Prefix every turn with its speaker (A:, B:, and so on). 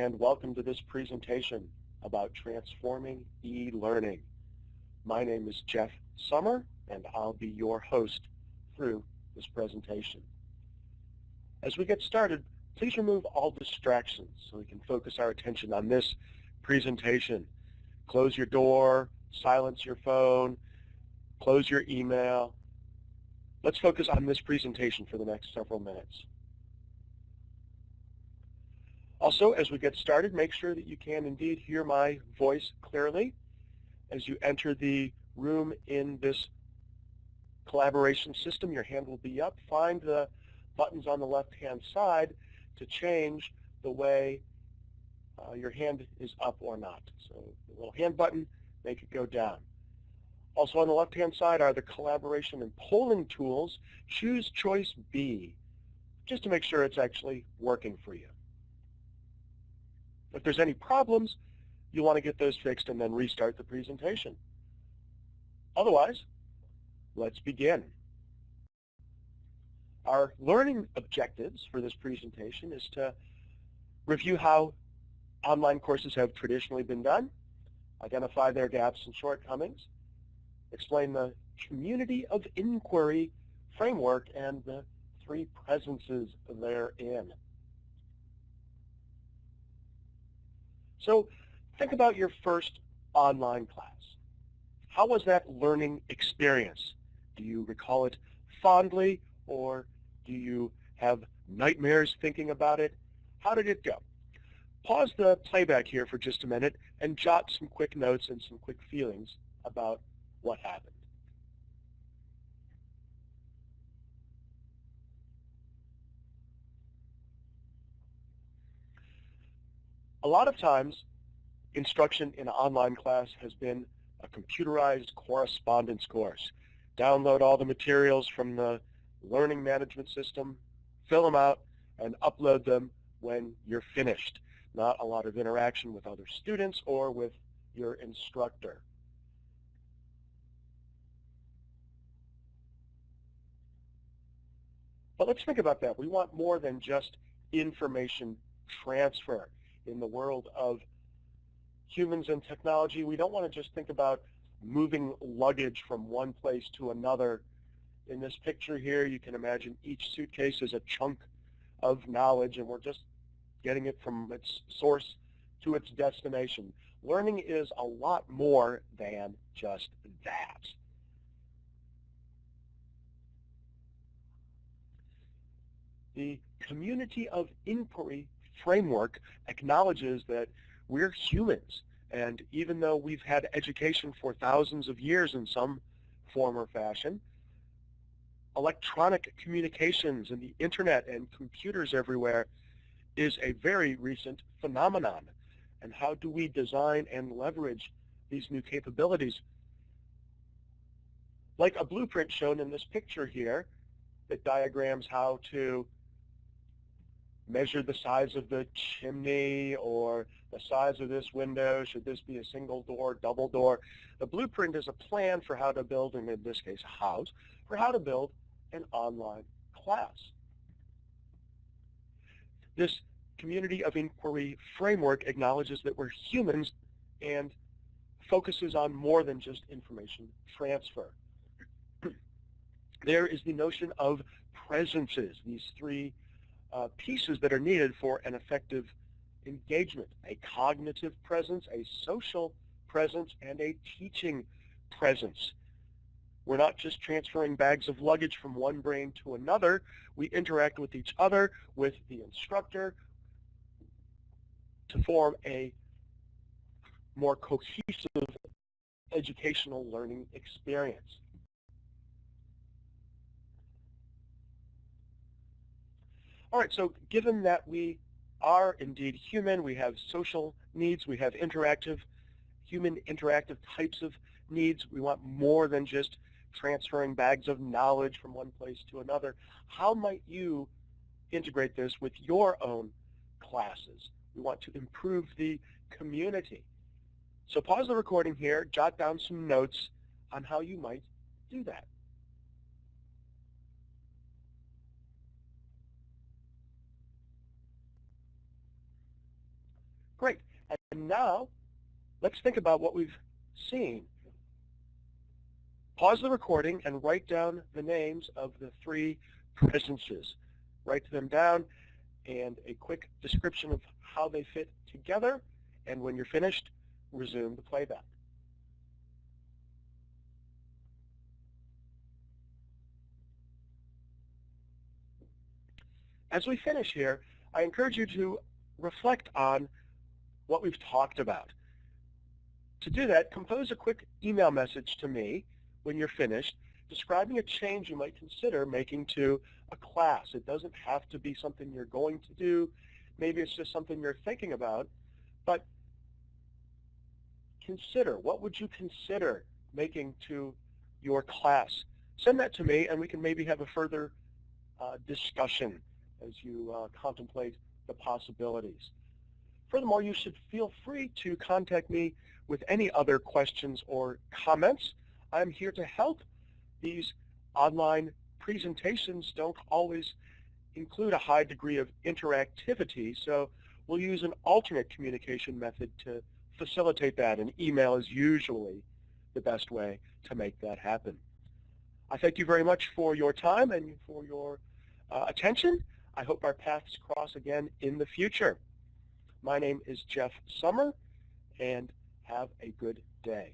A: and welcome to this presentation about transforming e-learning. My name is Jeff Sommer, and I'll be your host through this presentation. As we get started, please remove all distractions so we can focus our attention on this presentation. Close your door, silence your phone, close your email. Let's focus on this presentation for the next several minutes. Also, as we get started, make sure that you can indeed hear my voice clearly. As you enter the room in this collaboration system, your hand will be up. Find the buttons on the left-hand side to change the way your hand is up or not. So the little hand button, make it go down. Also on the left-hand side are the collaboration and polling tools. Choose choice B, just to make sure it's actually working for you. If there's any problems, you want to get those fixed and then restart the presentation. Otherwise, let's begin. Our learning objectives for this presentation is to review how online courses have traditionally been done, identify their gaps and shortcomings, explain the community of inquiry framework and the three presences therein. So think about your first online class. How was that learning experience? Do you recall it fondly, or do you have nightmares thinking about it? How did it go? Pause the playback here for just a minute and jot some quick notes and some quick feelings about what happened. A lot of times, instruction in an online class has been a computerized correspondence course. Download all the materials from the learning management system, fill them out, and upload them when you're finished. Not a lot of interaction with other students or with your instructor. But let's think about that. We want more than just information transfer. In the world of humans and technology, we don't want to just think about moving luggage from one place to another. In this picture here, you can imagine each suitcase is a chunk of knowledge, and we're just getting it from its source to its destination. Learning is a lot more than just that. The community of inquiry framework acknowledges that we're humans, and even though we've had education for thousands of years in some form or fashion, electronic communications and the internet and computers everywhere is a very recent phenomenon. And how do we design and leverage these new capabilities? Like a blueprint shown in this picture here that diagrams how to measure the size of the chimney or the size of this window. Should this be a single door, double door? The blueprint is a plan for how to build, and in this case a house, for how to build an online class. This community of inquiry framework acknowledges that we're humans and focuses on more than just information transfer. There is the notion of presences, these three pieces that are needed for an effective engagement: a cognitive presence, a social presence, and a teaching presence. We're not just transferring bags of luggage from one brain to another. We interact with each other, with the instructor, to form a more cohesive educational learning experience. All right, so given that we are indeed human, we have social needs, we have human interactive types of needs, we want more than just transferring bags of knowledge from one place to another. How might you integrate this with your own classes? We want to improve the community. So pause the recording here, jot down some notes on how you might do that. And now, let's think about what we've seen. Pause the recording and write down the names of the three presences. Write them down and a quick description of how they fit together. And when you're finished, resume the playback. As we finish here, I encourage you to reflect on what we've talked about. To do that, compose a quick email message to me when you're finished, describing a change you might consider making to a class. It doesn't have to be something you're going to do. Maybe it's just something you're thinking about, but consider, what would you consider making to your class? Send that to me and we can maybe have a further discussion as you contemplate the possibilities. Furthermore, you should feel free to contact me with any other questions or comments. I'm here to help. These online presentations don't always include a high degree of interactivity, so we'll use an alternate communication method to facilitate that, and email is usually the best way to make that happen. I thank you very much for your time and for your attention. I hope our paths cross again in the future. My name is Jeff Sommer, and have a good day.